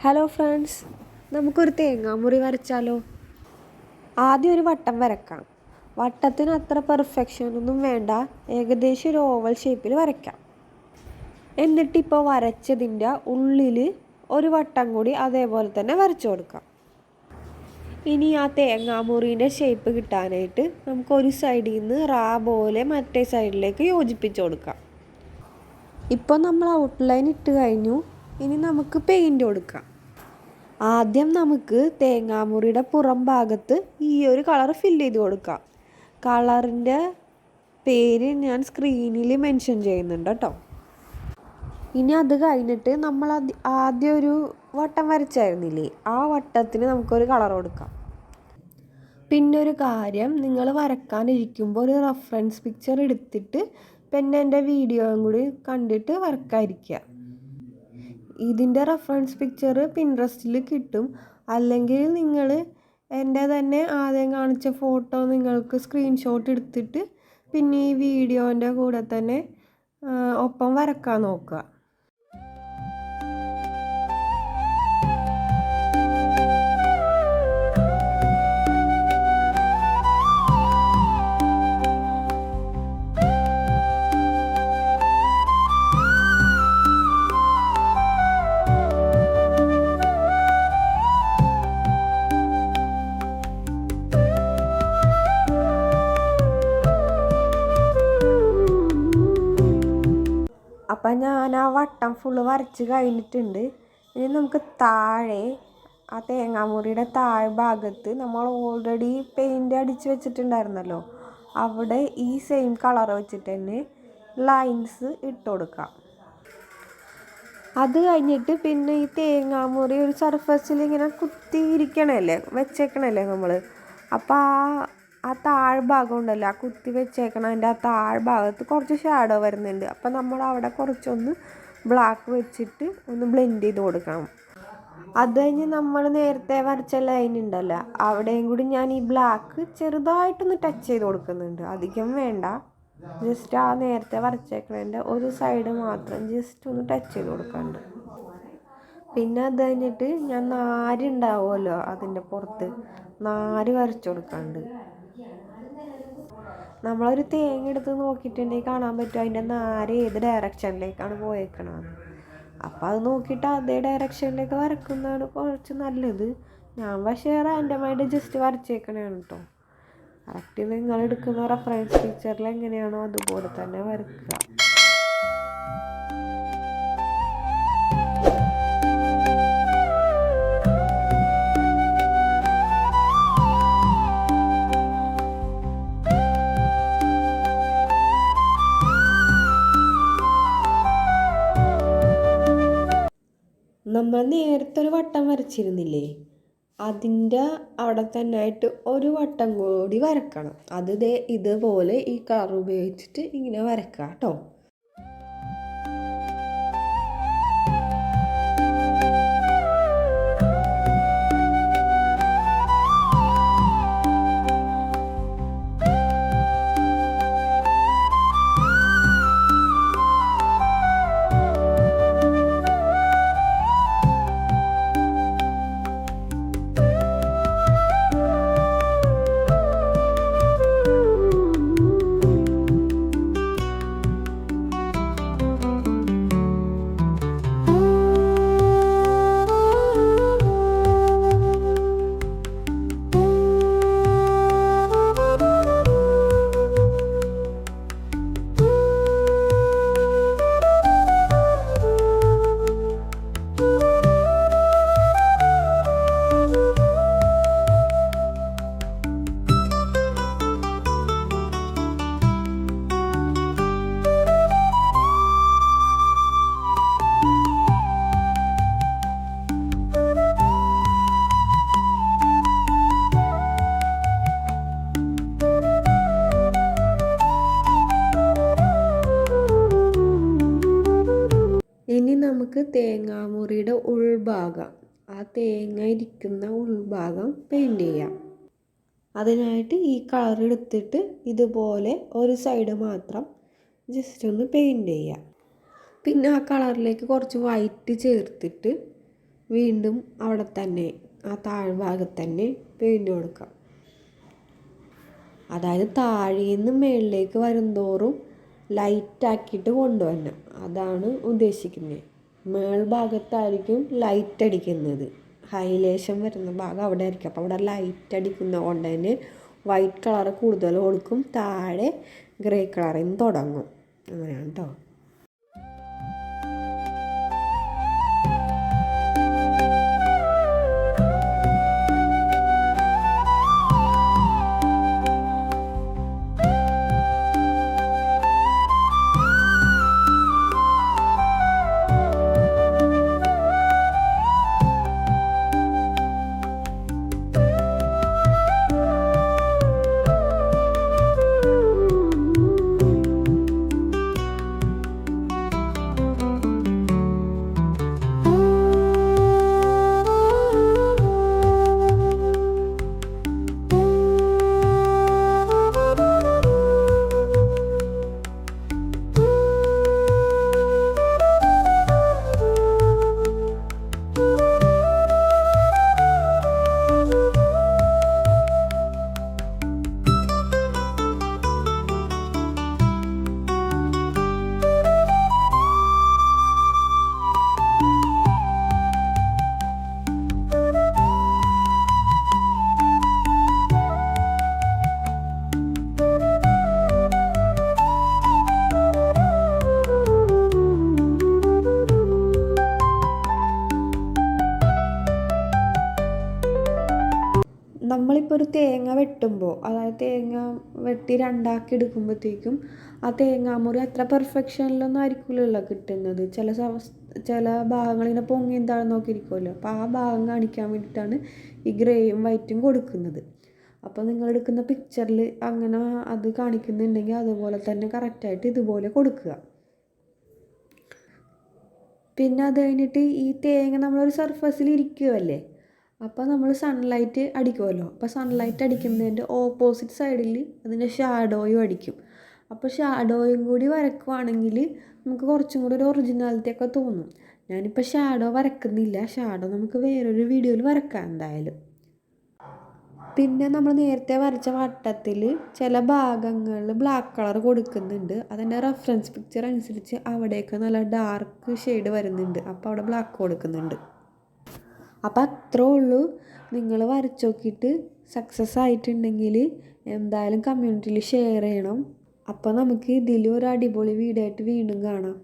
Hello friends, നമുക്കൊരു തേങ്ങാമുറി വരച്ചാലോ? ആദ്യം ഒരു വട്ടം വരക്കാം. വട്ടത്തിന് അത്ര പെർഫെക്ഷനൊന്നും വേണ്ട, ഏകദേശം ഒരു ഓവൽ ഷേപ്പിൽ വരയ്ക്കാം. എന്നിട്ടിപ്പോൾ വരച്ചതിൻ്റെ ഉള്ളിൽ ഒരു വട്ടം കൂടി അതേപോലെ തന്നെ വരച്ചു കൊടുക്കാം. ഇനി ആ തേങ്ങാമുറീൻ്റെ ഷേപ്പ് കിട്ടാനായിട്ട് നമുക്കൊരു സൈഡിൽ നിന്ന് പോലെ മറ്റേ സൈഡിലേക്ക് യോജിപ്പിച്ച് കൊടുക്കാം. ഇപ്പോൾ നമ്മൾ ഔട്ട്ലൈൻ ഇട്ട് കഴിഞ്ഞു. ഇനി നമുക്ക് പെയിൻറ്റ് കൊടുക്കാം. ആദ്യം നമുക്ക് തേങ്ങാമുറിയുടെ പുറം ഭാഗത്ത് ഈ ഒരു കളർ ഫില്ല് ചെയ്ത് കൊടുക്കാം. കളറിൻ്റെ പേര് ഞാൻ സ്ക്രീനിൽ മെൻഷൻ ചെയ്യുന്നുണ്ട് കേട്ടോ. ഇനി അത് കഴിഞ്ഞിട്ട് നമ്മൾ ആദ്യം ഒരു വട്ടം വരച്ചായിരുന്നില്ലേ, ആ വട്ടത്തിന് നമുക്കൊരു കളർ കൊടുക്കാം. പിന്നെ ഒരു കാര്യം, നിങ്ങൾ വരക്കാനിരിക്കുമ്പോൾ ഒരു റെഫറൻസ് പിക്ചർ എടുത്തിട്ട് പിന്നെ എൻ്റെ വീഡിയോയും കൂടി കണ്ടിട്ട് വരക്കാതിരിക്കുക. ഇതിൻ്റെ റെഫറൻസ് പിക്ചർ പിൻട്രസ്റ്റിൽ കിട്ടും. അല്ലെങ്കിൽ നിങ്ങൾ എൻ്റെ തന്നെ ആദ്യം കാണിച്ച ഫോട്ടോ നിങ്ങൾക്ക് സ്ക്രീൻഷോട്ട് എടുത്തിട്ട് പിന്നെ ഈ വീഡിയോൻ്റെ കൂടെ തന്നെ ഒപ്പം വരക്കാൻ നോക്കുക. അപ്പം ഞാൻ ആ വട്ടം ഫുള്ള് വരച്ച് കഴിഞ്ഞിട്ടുണ്ട്. ഇനി നമുക്ക് താഴെ ആ തേങ്ങാമുറിയുടെ താഴെ ഭാഗത്ത് നമ്മൾ ഓൾറെഡി പെയിൻ്റ് അടിച്ച് വെച്ചിട്ടുണ്ടായിരുന്നല്ലോ, അവിടെ ഈ സെയിം കളർ വെച്ചിട്ട് തന്നെ ലൈൻസ് ഇട്ട് കൊടുക്കാം. അത് കഴിഞ്ഞിട്ട് പിന്നെ ഈ തേങ്ങാമുറി ഒരു സർഫസിൽ ഇങ്ങനെ കുത്തിയിരിക്കണല്ലേ വെച്ചേക്കണല്ലേ നമ്മൾ. അപ്പോൾ ആ താഴ്ഭാഗം ഉണ്ടല്ലോ, ആ കുത്തി വെച്ചേക്കണതിൻ്റെ ആ താഴ്ഭാഗത്ത് കുറച്ച് ഷാഡോ വരുന്നുണ്ട്. അപ്പം നമ്മൾ അവിടെ കുറച്ചൊന്ന് ബ്ലാക്ക് വെച്ചിട്ട് ഒന്ന് ബ്ലെൻഡ് ചെയ്ത് കൊടുക്കണം. അത് കഴിഞ്ഞ് നമ്മൾ നേരത്തെ വരച്ച ലൈൻ ഉണ്ടല്ലോ, അവിടെയും കൂടി ഞാൻ ഈ ബ്ലാക്ക് ചെറുതായിട്ടൊന്ന് ടച്ച് ചെയ്ത് കൊടുക്കുന്നുണ്ട്, അധികം വേണ്ട. ജസ്റ്റ് ആ നേരത്തെ വരച്ചേക്കണതിൻ്റെ ഒരു സൈഡ് മാത്രം ജസ്റ്റ് ഒന്ന് ടച്ച് ചെയ്ത് കൊടുക്കാനുണ്ട്. പിന്നെ അത് കഴിഞ്ഞിട്ട് ഞാൻ നാരുണ്ടാവുമല്ലോ അതിൻ്റെ പുറത്ത്, നാര് വരച്ചു കൊടുക്കാനുണ്ട്. നമ്മളൊരു തേങ്ങ എടുത്ത് നോക്കിയിട്ടുണ്ടെങ്കിൽ കാണാൻ പറ്റും അതിൻ്റെ നാര് ഏത് ഡയറക്ഷനിലേക്കാണ് പോയേക്കണത്. അപ്പോൾ അത് നോക്കിയിട്ട് അതേ ഡയറക്ഷനിലേക്ക് വരക്കുന്നതാണ് കുറച്ച് നല്ലത്. ഞാൻ പക്ഷേ റാൻഡമായിട്ട് ജസ്റ്റ് വരച്ചേക്കണതാണ് കേട്ടോ. കറക്റ്റ് നിങ്ങൾ എടുക്കുന്ന റെഫറൻസ് പിക്ചറിൽ എങ്ങനെയാണോ അതുപോലെ തന്നെ വരക്കുക. നമ്മൾ നേരത്തെ ഒരു വട്ടം വരച്ചിരുന്നില്ലേ, അതിൻ്റെ അവിടെ തന്നെ ആയിട്ട് ഒരു വട്ടം കൂടി വരക്കണം. അത് ഇതുപോലെ ഈ കളർ ഉപയോഗിച്ചിട്ട് ഇങ്ങനെ വരക്കുക കേട്ടോ. ഇനി നമുക്ക് തേങ്ങാമുറിയുടെ ഉൾഭാഗം, ആ തേങ്ങ ഇരിക്കുന്ന ഉൾഭാഗം പെയിൻറ്റ് ചെയ്യാം. അതിനായിട്ട് ഈ കളർ എടുത്തിട്ട് ഇതുപോലെ ഒരു സൈഡ് മാത്രം ജസ്റ്റ് ഒന്ന് പെയിൻറ്റ് ചെയ്യാം. പിന്നെ ആ കളറിലേക്ക് കുറച്ച് വൈറ്റ് ചേർത്തിട്ട് വീണ്ടും അവിടെ തന്നെ ആ താഴ്ഭാഗത്ത് തന്നെ പെയിൻറ്റ് കൊടുക്കാം. അതായത് താഴേന്ന് മുകളിലേക്ക് വരുന്തോറും ലൈറ്റാക്കിയിട്ട് കൊണ്ടുവരണം, അതാണ് ഉദ്ദേശിക്കുന്നത്. മേൾഭാഗത്തായിരിക്കും ലൈറ്റ് അടിക്കുന്നത്, ഹൈലേഷൻ വരുന്ന ഭാഗം അവിടെ ആയിരിക്കും. അപ്പോൾ അവിടെ ലൈറ്റ് അടിക്കുന്നത് കൊണ്ട് തന്നെ വൈറ്റ് കളർ കൂടുതൽ കൊടുക്കും, താഴെ ഗ്രേ കളറിൽ നിന്ന് തുടങ്ങും. അങ്ങനെയാണ് കേട്ടോ. നമ്മളിപ്പോൾ ഒരു തേങ്ങ വെട്ടുമ്പോൾ, അതായത് തേങ്ങ വെട്ടി രണ്ടാക്കി എടുക്കുമ്പോഴത്തേക്കും ആ തേങ്ങാമുറി അത്ര പെർഫെക്ഷനിലൊന്നും ആയിരിക്കില്ലല്ലോ കിട്ടുന്നത്. ചില ഭാഗങ്ങളിങ്ങനെ പൊങ്ങിയും താഴ്ന്നൊക്കെ ഇരിക്കുമല്ലോ. അപ്പോൾ ആ ഭാഗം കാണിക്കാൻ വേണ്ടിയിട്ടാണ് ഈ ഗ്രേയും വൈറ്റും കൊടുക്കുന്നത്. അപ്പോൾ നിങ്ങളെടുക്കുന്ന പിക്ചറിൽ അങ്ങനെ അത് കാണിക്കുന്നുണ്ടെങ്കിൽ അതുപോലെ തന്നെ കറക്റ്റായിട്ട് ഇതുപോലെ കൊടുക്കുക. പിന്നെ അത് കഴിഞ്ഞിട്ട് ഈ തേങ്ങ നമ്മളൊരു സർഫസിൽ ഇരിക്കുമല്ലേ, അപ്പോൾ നമ്മൾ സൺലൈറ്റ് അടിക്കുമല്ലോ. അപ്പോൾ സൺലൈറ്റ് അടിക്കുന്നതിൻ്റെ ഓപ്പോസിറ്റ് സൈഡിൽ അതിൻ്റെ ഷാഡോയും അടിക്കും. അപ്പോൾ ഷാഡോയും കൂടി വരക്കുവാണെങ്കിൽ നമുക്ക് കുറച്ചും കൂടി ഒരു ഒറിജിനാലിറ്റി ഒക്കെ തോന്നും. ഞാനിപ്പോൾ ഷാഡോ വരക്കുന്നില്ല, ഷാഡോ നമുക്ക് വേറൊരു വീഡിയോയിൽ വരക്കാം എന്തായാലും. പിന്നെ നമ്മൾ നേരത്തെ വരച്ച വട്ടത്തിൽ ചില ഭാഗങ്ങളിൽ ബ്ലാക്ക് കളർ കൊടുക്കുന്നുണ്ട്. അതിൻ്റെ റെഫറൻസ് പിക്ചർ അനുസരിച്ച് അവിടെയൊക്കെ നല്ല ഡാർക്ക് ഷെയ്ഡ് വരുന്നുണ്ട്, അപ്പോൾ അവിടെ ബ്ലാക്ക് കൊടുക്കുന്നുണ്ട്. അപ്പോൾ അത്രേ ഉള്ളൂ. നിങ്ങൾ വരച്ച് നോക്കിയിട്ട് സക്സസ് ആയിട്ടുണ്ടെങ്കിൽ എന്തായാലും കമ്മ്യൂണിറ്റിയിൽ ഷെയർ ചെയ്യണം. അപ്പോൾ നമുക്ക് ഇതിലൊരു അടിപൊളി വീഡിയോ ആയിട്ട് വീണ്ടും കാണാം.